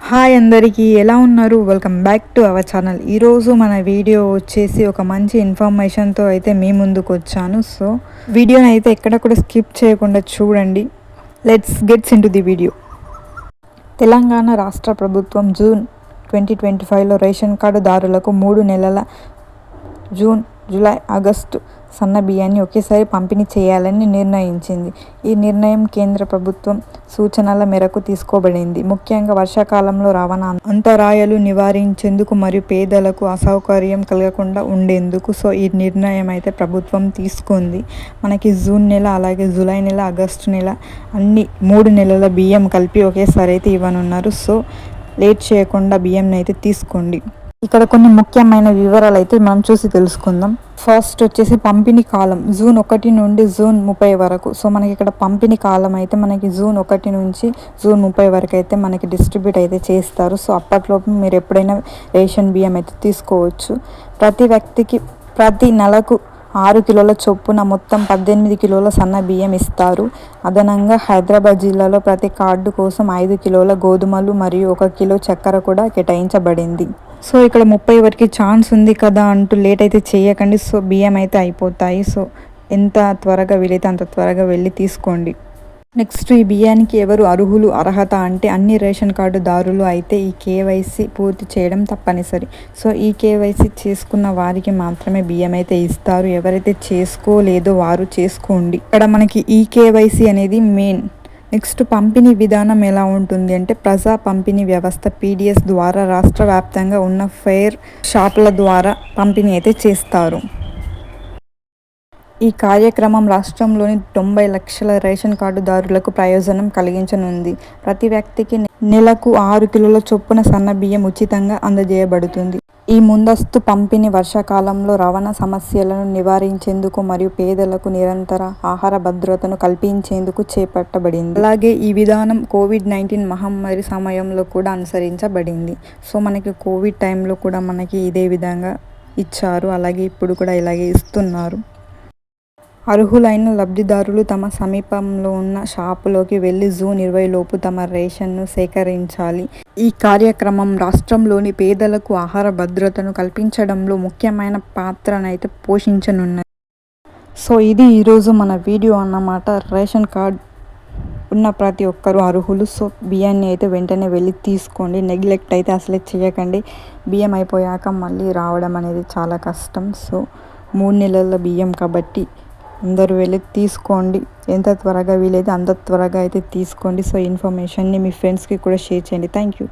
Hi అందరికీ ఎలా ఉన్నారు? Welcome back to our channel. ఈరోజు మన వీడియో వచ్చేసి ఒక మంచి ఇన్ఫర్మేషన్తో అయితే మీ ముందుకు వచ్చాను. సో వీడియోని అయితే ఎక్కడ కూడా స్కిప్ చేయకుండా చూడండి. Let's gets in to the video. Telangana రాష్ట్ర ప్రభుత్వం జూన్ 2025లో రేషన్ కార్డుదారులకు 3 నెలల జూన్, జూలై, ఆగస్టు సన్న బియ్యాన్ని ఒకేసారి పంపిణీ చేయాలని నిర్ణయించింది. ఈ నిర్ణయం కేంద్ర ప్రభుత్వం సూచనల మేరకు తీసుకోబడింది. ముఖ్యంగా వర్షాకాలంలో రవాణా అంతరాయాలు నివారించేందుకు మరియు పేదలకు అసౌకర్యం కలగకుండా ఉండేందుకు. సో ఈ నిర్ణయం అయితే ప్రభుత్వం తీసుకుంది. మనకి జూన్ నెల, అలాగే జూలై నెల, ఆగస్టు నెల అన్ని 3 నెలల బియ్యం కలిపి ఒకేసారి అయితే ఇవ్వనున్నారు. సో లేట్ చేయకుండా బియ్యం అయితే తీసుకోండి. ఇక్కడ కొన్ని ముఖ్యమైన వివరాలు అయితే మనం చూసి తెలుసుకుందాం. ఫస్ట్ వచ్చేసి పంపిణీ కాలం జూన్ 1 నుండి జూన్ 30 వరకు. సో మనకి ఇక్కడ పంపిణీ కాలం అయితే మనకి జూన్ 1 నుంచి జూన్ 30 వరకు అయితే మనకి డిస్ట్రిబ్యూట్ అయితే చేస్తారు. సో అప్పట్లోపు మీరు ఎప్పుడైనా రేషన్ బియ్యం అయితే తీసుకోవచ్చు. ప్రతి వ్యక్తికి ప్రతి నెలకు 6 కిలోల చొప్పున మొత్తం 18 కిలోల సన్న బియ్యం ఇస్తారు. అదనంగా హైదరాబాద్ జిల్లాలో ప్రతి కార్డు కోసం 5 కిలోల గోధుమలు మరియు 1 కిలో చక్కెర కూడా కేటాయించబడింది. సో ఇక్కడ 30 వరకు ఛాన్స్ ఉంది కదా అంటూ లేట్ అయితే చేయకండి. సో బియ్యం అయితే అయిపోతాయి. సో ఎంత త్వరగా వీలైతే అంత త్వరగా వెళ్ళి తీసుకోండి. నెక్స్ట్ ఈ బియ్యానికి ఎవరు అర్హత అంటే అన్ని రేషన్ కార్డుదారులు అయితే ఈ కేవైసీ పూర్తి చేయడం తప్పనిసరి. సో ఈ కేవైసీ చేసుకున్న వారికి మాత్రమే బియ్యం అయితే ఇస్తారు. ఎవరైతే చేసుకోలేదో వారు చేసుకోండి. ఇక్కడ మనకి ఈ కేవైసీ అనేది మెయిన్. నెక్స్ట్ పంపిణీ విధానం ఎలా ఉంటుంది అంటే ప్రజా పంపిణీ వ్యవస్థ PDS ద్వారా రాష్ట్ర వ్యాప్తంగా ఉన్న ఫెయిర్ షాపుల ద్వారా పంపిణీ అయితే చేస్తారు. ఈ కార్యక్రమం రాష్ట్రంలోని 90 లక్షల రేషన్ కార్డుదారులకు ప్రయోజనం కలిగించనుంది. ప్రతి వ్యక్తికి నెలకు 6 కిలోల చొప్పున సన్న బియ్యం ఉచితంగా అందజేయబడుతుంది. ఈ ముందస్తు పంపిణీ వర్షాకాలంలో రవాణా సమస్యలను నివారించేందుకు మరియు పేదలకు నిరంతర ఆహార భద్రతను కల్పించేందుకు చేపట్టబడింది. అలాగే ఈ విధానం COVID-19 మహమ్మారి సమయంలో కూడా అనుసరించబడింది. సో మనకి కోవిడ్ టైంలో కూడా మనకి ఇదే విధంగా ఇచ్చారు. అలాగే ఇప్పుడు కూడా ఇలాగే ఇస్తున్నారు. అర్హులైన లబ్ధిదారులు తమ సమీపంలో ఉన్న షాపులోకి వెళ్లి జూన్ 20 లోపు తమ రేషన్ను సేకరించాలి. ఈ కార్యక్రమం రాష్ట్రంలోని పేదలకు ఆహార భద్రతను కల్పించడంలో ముఖ్యమైన పాత్రనైతే పోషించనున్నది. సో ఇది ఈరోజు మన వీడియో అన్నమాట. రేషన్ కార్డ్ ఉన్న ప్రతి ఒక్కరూ అర్హులు. సో బియ్యాన్ని అయితే వెంటనే వెళ్ళి తీసుకోండి. నెగ్లెక్ట్ అయితే అసలే చేయకండి. బియ్యం అయిపోయాక మళ్ళీ రావడం అనేది చాలా కష్టం. సో 3 నెలల బియ్యం కాబట్టి అందరూ వెళ్ళి తీసుకోండి. ఎంత త్వరగా వీలైతే అంత త్వరగా అయితే తీసుకోండి. సో ఇన్ఫర్మేషన్ని మీ ఫ్రెండ్స్కి కూడా షేర్ చేయండి. Thank you.